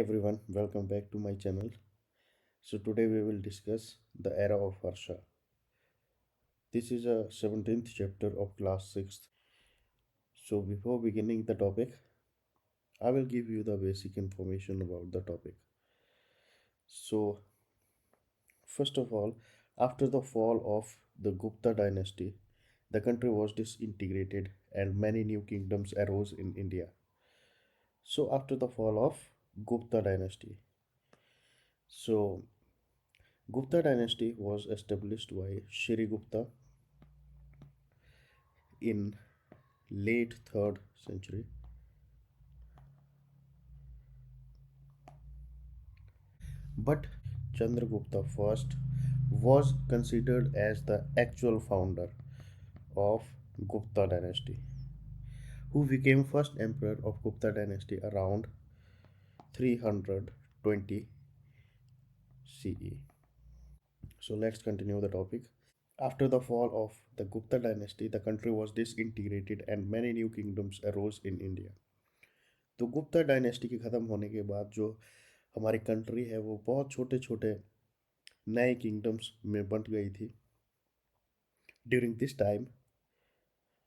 everyone, welcome back to my channel. So today we will discuss the era of Harsha. This is a 17th chapter of class 6th. So before beginning the topic, I will give you the basic information about the topic. So first of all, after the fall of the Gupta dynasty, the country was disintegrated and many new kingdoms arose in India. So after the fall of Gupta dynasty, so Gupta dynasty was established by Shri Gupta in late 3rd century, but Chandragupta first was considered as the actual founder of Gupta dynasty, who became first emperor of Gupta dynasty around 320 CE. So let's continue the topic. After the fall of the Gupta dynasty, the country was disintegrated and many new kingdoms arose in India. तो Gupta dynasty के ख़त्म होने के बाद जो हमारी country है वो बहुत छोटे छोटे नए किंगडम्स में बंट गई थी. During this time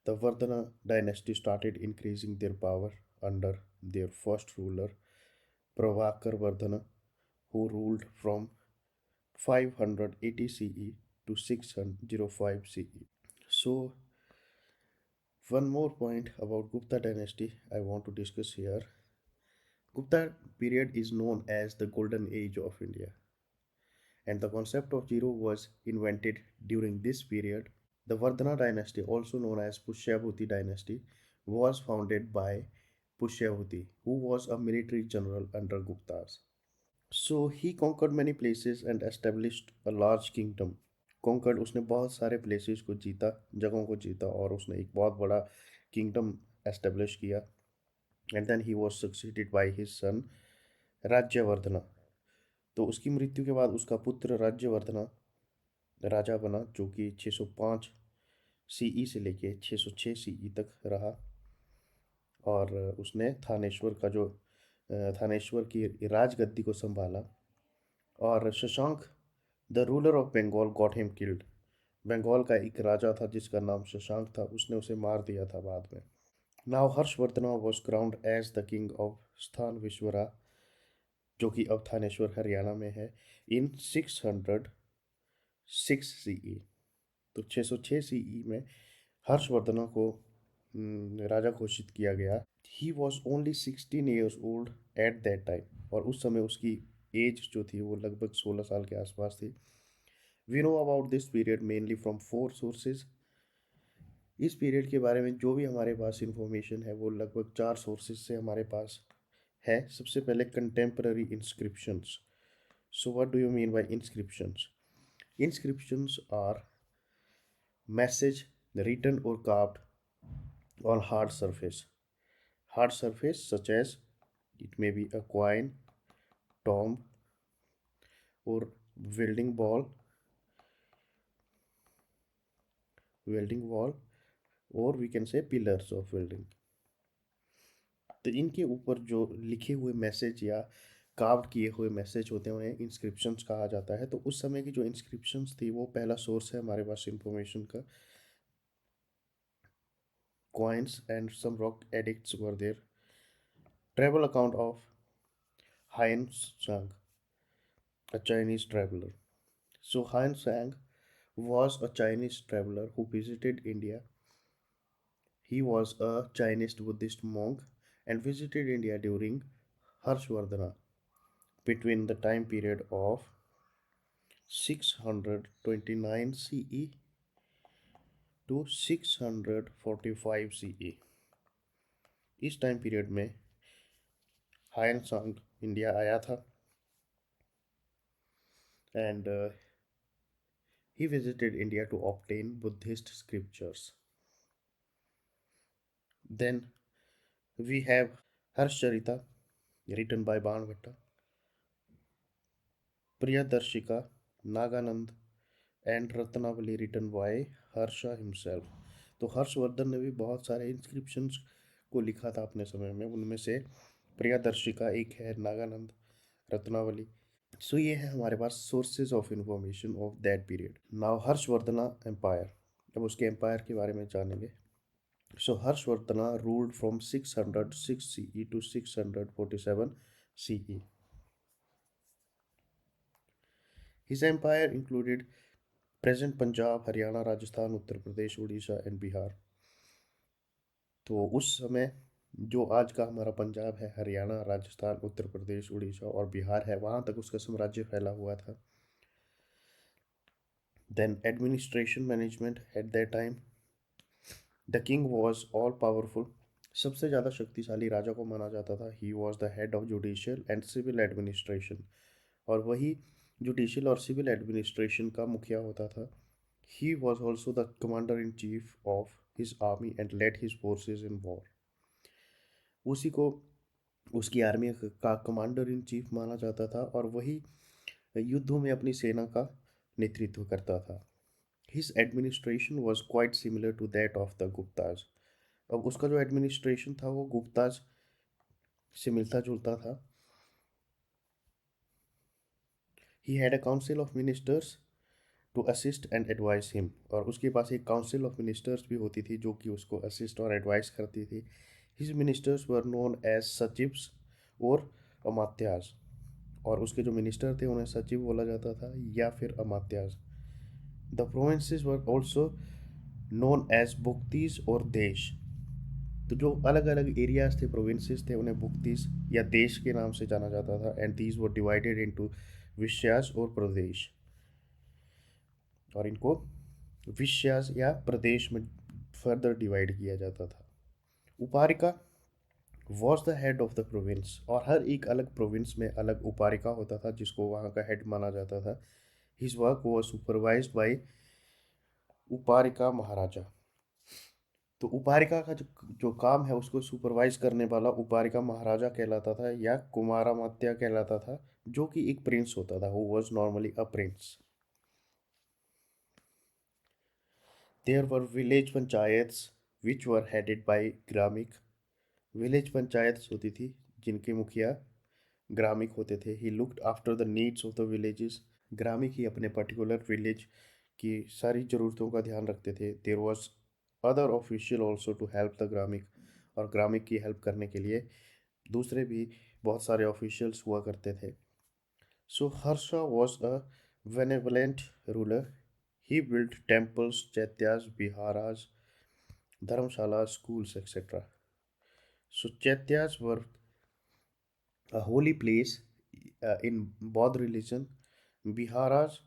the Vardhana dynasty started increasing their power under their first ruler, Pravakar Vardhana, who ruled from 580 CE to 605 CE. So, one more point about Gupta dynasty I want to discuss here. Gupta period is known as the golden age of India, and the concept of zero was invented during this period. The Vardhana dynasty, also known as Pushyabhuti dynasty, was founded by Pushyabhuti, who was a military general under Guptas. So he conquered many places and established a large kingdom. Conquered उसने बहुत सारे places को जीता, जगहों को जीता और उसने एक बहुत बड़ा kingdom establish किया. And then he was succeeded by his son राज्यवर्धना. तो उसकी मृत्यु के बाद उसका पुत्र राज्यवर्धना राजा बना, जो कि 605 सीई से लेके 606 सीई तक रहा. और उसने थानेश्वर का जो थानेश्वर की राजगद्दी को संभाला. और Shashank the ruler of Bengal got him killed. Bengal का एक राजा था जिसका नाम शशांक था, उसने उसे मार दिया था बाद में. Now Harshavardhana was crowned as the king of Sthanvishvara, जो कि अब थानेश्वर हरियाणा में है, इन 606 सीई. तो 606 सीई में हर्षवर्धना को राजा घोषित किया गया. He was only 16 years old at that time, और उस समय उसकी एज जो थी वो लगभग 16 साल के आसपास थी. We know about this period mainly from 4 sources. इस पीरियड के बारे में जो भी हमारे पास इंफॉर्मेशन है वो लगभग 4 सोर्सेज से हमारे पास है. सबसे पहले contemporary inscriptions. So what do you mean by inscriptions? Inscriptions are message written or carved on hard surface. Hard surface such as it may be a coin, tomb, or welding ball, welding wall, or we can say pillars of welding. तो इनके ऊपर जो लिखे हुए message या curve किए हुए message होते हैं उन्हें इंस्क्रिप्शंस कहा जाता है. तो उस समय की जो इंस्क्रिप्शंस थी वो पहला सोर्स है हमारे पास इंफॉर्मेशन का. Coins and some rock edicts were there. Travel account of Hien Sang, a Chinese traveler. So Hien Sang was a Chinese traveler who visited India. He was a Chinese Buddhist monk and visited India during Harshvardhana between the time period of 629 CE to 645 CE. इस time period में हायन सांग India आया था. And he visited India to obtain Buddhist scriptures. Then we have Harshcharita, written by Banvatta, Priyadarshika, Naganand, and Ratnavali, written by Harsha himself. तो हर्षवर्धन ने भी बहुत सारे इंस्क्रिप्शंस को लिखा था अपने समय में. उनमें से प्रियदर्शिका एक है, नागानंद रत्नावली। सो ये है हमारे पास sources of information of that period. Now Harshavardhana empire, अब उसके एम्पायर के बारे में जानेंगे। So Harshavardhana ruled from 606 CE to 647 CE. His empire included present Punjab, Haryana, Rajasthan, Uttar Pradesh, Orissa and Bihar. तो उस समय जो आज का हमारा पंजाब है, हरियाणा, राजस्थान, उत्तर प्रदेश, उड़ीसा और बिहार है, वहाँ तक उसका साम्राज्य फैला हुआ था। Then administration management at that time, the king was all powerful. सबसे ज़्यादा शक्तिशाली राजा को माना जाता था। He was the head of judicial and civil administration, और वही जुडिशियल और सिविल एडमिनिस्ट्रेशन का मुखिया होता था। He was also the commander in chief of his army and led his forces in war. उसी को उसकी आर्मी का कमांडर इन चीफ माना जाता था, और वही युद्धों में अपनी सेना का नेतृत्व करता था। His administration was quite similar to that of the Guptas. अब उसका जो एडमिनिस्ट्रेशन था वो गुप्ताज से मिलता जुलता था। He had a council of ministers to assist and advise him, और उसके पास एक काउंसिल ऑफ मिनिस्टर्स भी होती थी जो कि उसको असिस्ट और एडवाइस करती थी। His ministers were known as sachivs और अमात्यास, और उसके जो मिनिस्टर थे उन्हें सचिव बोला जाता था या फिर amatyas. The provinces were also known as bhuktis और देश। तो जो अलग अलग एरियाज थे, प्रोविंसेस थे, उन्हें बुक्तीस या देश के नाम से जाना जाता था। And these were divided into vishayas और प्रदेश, और इनको विश्यास या प्रदेश में फर्दर डिवाइड किया जाता था। Uparika was the head of the province, और हर एक अलग प्रोविंस में अलग उपारिका होता था जिसको वहाँ का हेड माना जाता था। His work was supervised by uparika maharaja. तो उपारिका का जो काम है उसको सुपरवाइज करने वाला उपारिका महाराजा कहलाता था या कुमारामात्या कहलाता था, जो कि एक प्रिंस होता था, who was normally a prince. There were village panchayats which were headed by gramik. Village panchayat होती थी जिनके मुखिया ग्रामिक होते थे। He looked after the needs of the villages. ग्रामीण ही अपने पर्टिकुलर विलेज की सारी ज़रूरतों का ध्यान रखते थे। There was other official also to help the gramin, और ग्रामीण की हेल्प करने के लिए दूसरे भी बहुत सारे ऑफिशियल्स हुआ करते थे। So Harsha was a benevolent ruler. He build temples, chaityas, viharas, dharmashala, schools, etc. So chaityas were a holy place in Baudd religion. Viharas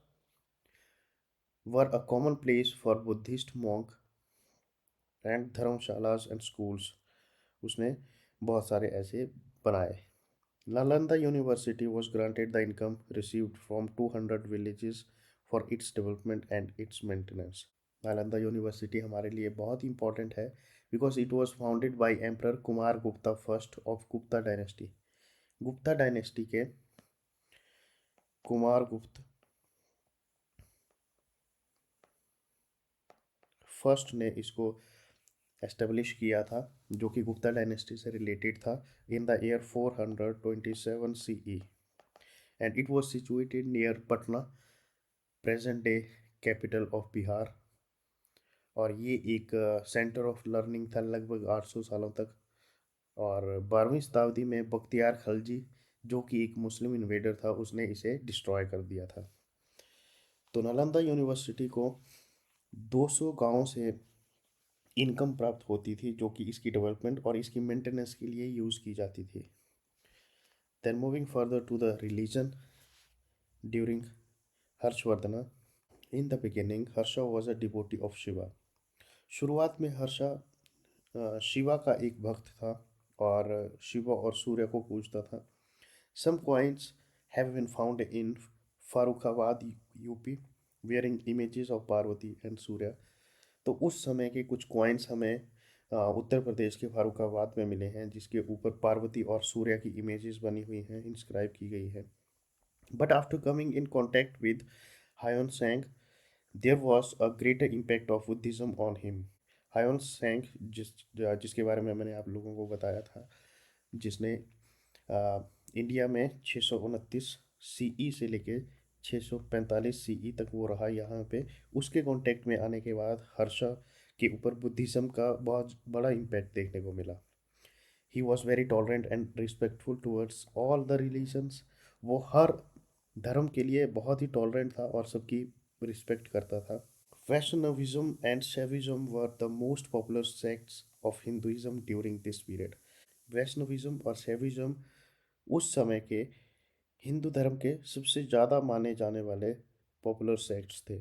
were a common place for Buddhist monk, and dharmashalas and schools उसने बहुत सारे ऐसे बनाए। Nalanda university was granted the income received from 200 villages for its development and its maintenance. Nalanda university हमारे लिए बहुत important है because it was founded by emperor Kumar Gupta first of Gupta dynasty. Gupta dynasty के कुमार गुप्त फर्स्ट ने इसको एस्टेब्लिश किया था, जो कि गुप्ता डायनेस्टी से रिलेटेड था, in the year 427 CE, and it was situated near Patna, present day capital of Bihar. और ये एक सेंटर ऑफ लर्निंग था लगभग 800 सालों तक। और 12वीं शताब्दी में बख्तियार खलजी, जो कि एक मुस्लिम इन्वेडर था, उसने इसे डिस्ट्रॉय कर दिया था। तो नालंदा यूनिवर्सिटी को 200 गांवों से इनकम प्राप्त होती थी, जो कि इसकी डेवलपमेंट और इसकी मेंटेनेंस के लिए यूज़ की जाती थी। Then moving further to the religion during Harshavardhana. In the beginning Harsha was a devotee of Shiva. शुरुआत में हर्षा शिवा का एक भक्त था और शिवा और सूर्य को पूजता था। Some coins have been found in Farrukhabad UP wearing images of Parvati and Surya. तो उस समय के कुछ कॉइन्स हमें उत्तर प्रदेश के फारुखाबाद में मिले हैं, जिसके ऊपर पार्वती और सूर्य की इमेजेस बनी हुई हैं, इंस्क्राइब की गई है। But after coming in contact with Hiuen Tsang, there was a greater impact of Buddhism on him. Hiuen Tsang जिसके बारे में मैंने आप लोगों को बताया था, जिसने इंडिया में 629 सीई से लेके 645 सीई तक वो रहा यहाँ पे। उसके कांटेक्ट में आने के बाद हर्षा के ऊपर बुद्धिज़्म का बहुत बड़ा इम्पैक्ट देखने को मिला। He was very tolerant and respectful towards all the religions. वो हर धर्म के लिए बहुत ही टॉलरेंट था और सबकी रिस्पेक्ट करता था। Vaishnavism and Shaivism were the most popular sects of Hinduism during this period. Vaishnavism और शैविज्म उस समय के हिंदू धर्म के सबसे ज़्यादा माने जाने वाले पॉपुलर सेक्ट्स थे।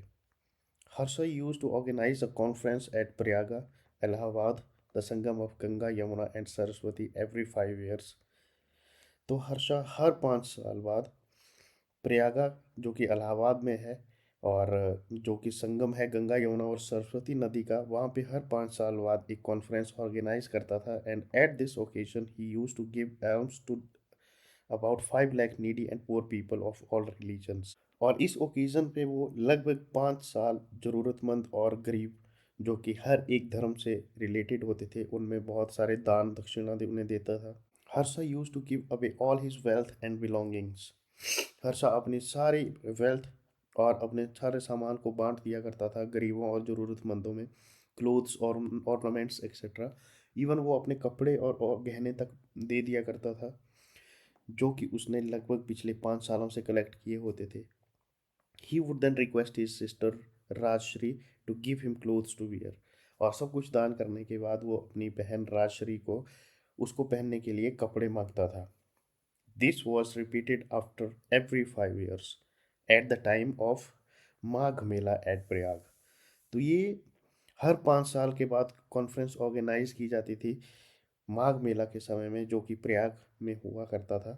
Harsha used to organize a conference at Prayaga, Allahabad, the Sangam of Ganga Yamuna and Saraswati every 5 years। तो हर्षा हर 5 साल बाद प्रयागा, जो कि इलाहाबाद में है, और जो कि संगम है गंगा यमुना और सरस्वती नदी का, वहाँ पे हर 5 साल बाद एक कॉन्फ्रेंस ऑर्गेनाइज करता था। And at this occasion he used to give alms to about 5 lakh needy and poor people of all religions. और इस ओकेजन पे वो लगभग 5 साल ज़रूरतमंद और गरीब, जो कि हर एक धर्म से रिलेटेड होते थे, उनमें बहुत सारे दान दक्षिणा उन्हें देता था। Harsha used to give away all his wealth and belongings. Harsha अपनी सारी वेल्थ और अपने सारे सामान को बांट दिया करता था गरीबों और ज़रूरतमंदों में। क्लोथ्स और ऑर्नामेंट्स एक्सेट्रा। इवन वो अपने कपड़े और गहने तक दे दिया करता था, जो कि उसने लगभग पिछले 5 सालों से कलेक्ट किए होते थे। He would then request his sister Rajshri to give him clothes to wear. और सब कुछ दान करने के बाद वो अपनी बहन राजश्री को उसको पहनने के लिए कपड़े मांगता था। This was repeated after every 5 years at the time of Magh Mela at Prayag. तो ये हर 5 साल के बाद कॉन्फ्रेंस ऑर्गेनाइज की जाती थी माघ मेला के समय में, जो कि प्रयाग में हुआ करता था।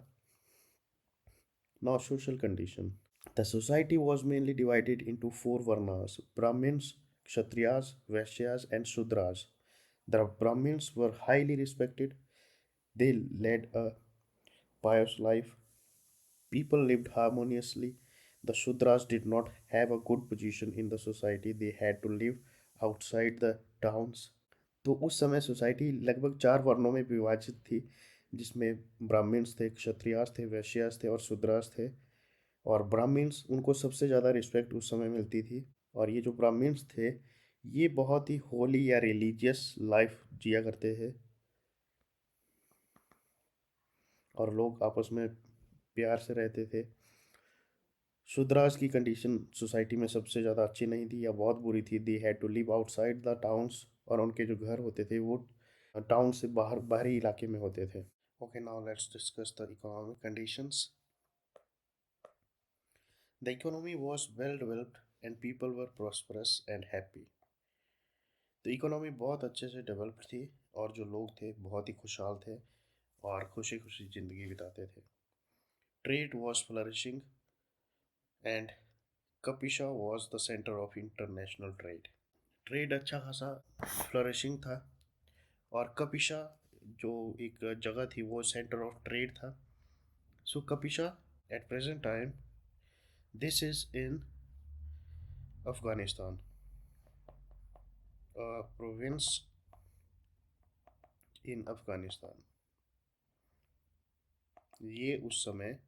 Now social condition. The society was mainly divided into four varnas: Brahmins, Kshatriyas, Vaishyas, and Shudras. The Brahmins were highly respected. They led a pious life. People lived harmoniously. The Shudras did not have a good position in the society. They had to live outside the towns. तो उस समय society लगभग 4 वर्णों में विभाजित थी, जिसमें Brahmins थे, क्षत्रियास थे, वैश्यास थे और शूद्रास थे। और ब्राह्मण्स, उनको सबसे ज़्यादा रिस्पेक्ट उस समय मिलती थी। और ये जो ब्राह्मण्स थे, ये बहुत ही होली या रिलीजियस लाइफ जिया करते थे, और लोग आपस में प्यार से रहते थे। शूद्रास की कंडीशन सोसाइटी में सबसे ज़्यादा अच्छी नहीं थी या बहुत बुरी थी। They had to live outside the towns, और उनके जो घर होते थे वो टाउन से बाहर बाहरी इलाके में होते थे। Okay, now let's discuss the economic conditions. The economy was well developed and people were prosperous and happy. तो इकोनॉमी बहुत अच्छे से डेवलप्ड थी, और जो लोग थे बहुत ही खुशहाल थे और खुशी खुशी ज़िंदगी बिताते थे। Trade was flourishing and Kapisa was the centre of international trade. Trade अच्छा खासा फ्लरिशिंग था, और कपिशा जो एक जगह थी वो सेंटर ऑफ ट्रेड था। So Kapisa at present time, this is in Afghanistan, province in Afghanistan. ये उस समय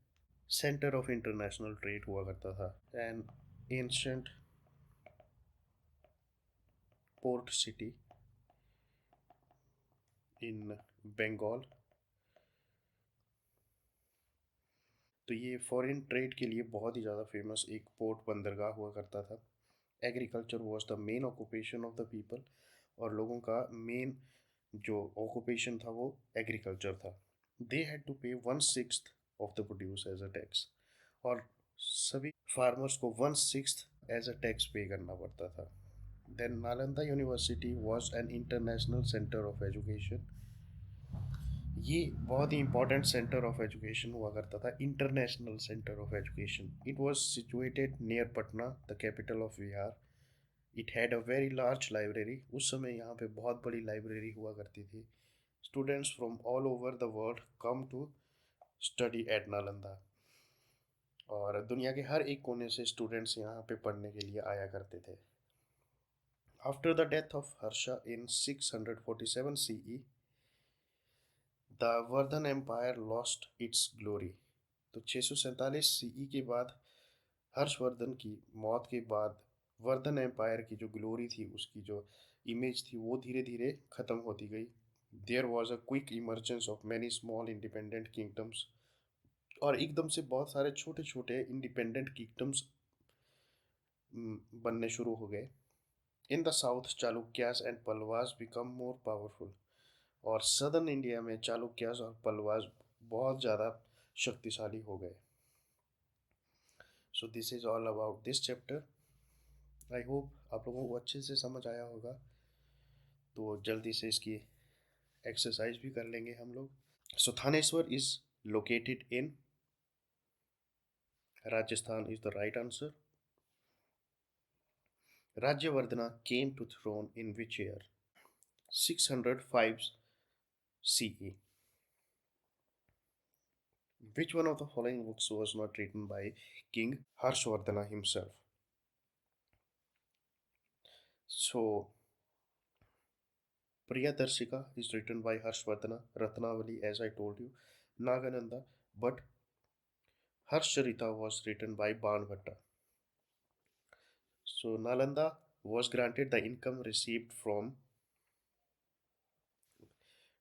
सेंटर ऑफ इंटरनेशनल ट्रेड हुआ करता था। An ancient port city in Bengal. तो ये फॉरेन ट्रेड के लिए बहुत ही ज़्यादा फेमस एक पोर्ट बंदरगाह हुआ करता था। Agriculture was the main occupation of the people, और लोगों का मेन जो ऑक्यूपेशन था वो एग्रीकल्चर था। दे had to pay 1/6 of the produce as a tax, और सभी फार्मर्स को 1/6 एज अ टैक्स पे करना पड़ता था। Then Nalanda university was an international centre of education. ये बहुत ही इंपॉर्टेंट सेंटर ऑफ एजुकेशन हुआ करता था, international centre of education. It was situated near Patna, the capital of Bihar. It had a very large library. उस समय यहाँ पे बहुत बड़ी लाइब्रेरी हुआ करती थी। Students from all over the world come to study at Nalanda, और दुनिया के हर एक कोने से स्टूडेंट्स यहाँ पे पढ़ने के लिए आया करते थे। After the death of Harsha in 647 CE, the Vardhan empire lost its glory. तो 647 सीई के बाद, हर्षवर्धन की मौत के बाद, वर्धन एम्पायर की जो ग्लोरी थी, उसकी जो इमेज थी, वो धीरे धीरे खत्म होती गई। There was a quick emergence of many small independent kingdoms, और एकदम से बहुत सारे छोटे छोटे इंडिपेंडेंट किंगडम्स बनने शुरू हो गए। In the south Chalukyas and Pallavas become more powerful. और सदर्न इंडिया में चालुक्यास और पल्लवास बहुत ज़्यादा शक्तिशाली हो गए। So this is all about this chapter. I hope आप लोगों को अच्छे से समझ आया होगा। तो जल्दी से इसकी एक्सरसाइज भी कर लेंगे हम लोग। So Thaneshwar is located in Rajasthan is the right answer. Rajyavardhana came to throne in which year? 605 CE. Which one of the following books was not written by King Harshvardhana himself? So, Priyadarshika is written by Harshvardhana, Ratnavali, as I told you, Nagananda, but Harshcharita was written by Banbhatta. So, Nalanda was granted the income received from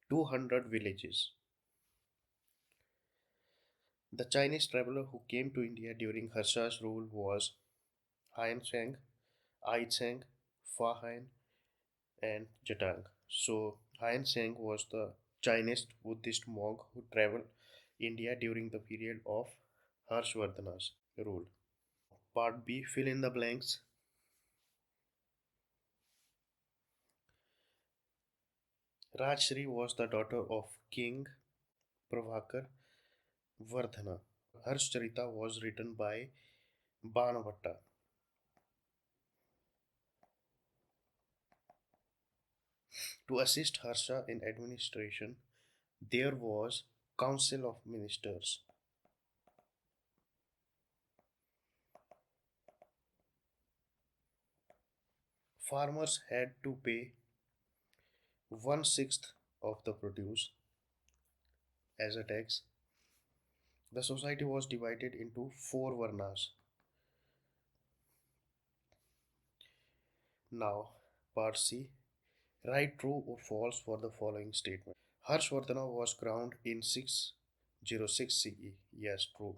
200 villages. The Chinese traveler who came to India during Harsha's rule was Hian Shang, Ai Cheng, Fa Hien, and Jatang. So, Hian Shang was the Chinese Buddhist monk who traveled India during the period of Harshvardhana's rule. Part B, fill in the blanks. Rajshri was the daughter of King Prabhakar Vardhana. Harshcharita was written by Banavatta. To assist Harsha in administration, there was Council of Ministers. Farmers had to pay 1/6 of the produce as a tax. The society was divided into four varnas. Now, part C. Write true or false for the following statement. Harshvardhana was crowned in 606 CE. Yes, true.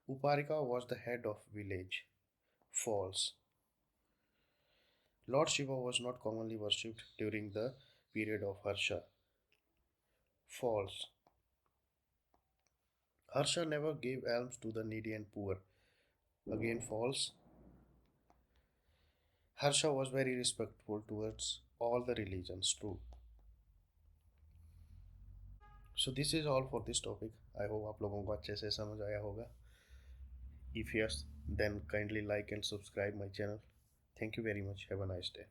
Uparika was the head of village. False. Lord Shiva was not commonly worshipped during the period of Harsha. False. Harsha never gave alms to the needy and poor. Again, false. Harsha was very respectful towards all the religions. True. So this is all for this topic. I hope आप लोगों को अच्छे से समझ आया होगा. If yes, then kindly like and subscribe my channel. Thank you very much. Have a nice day.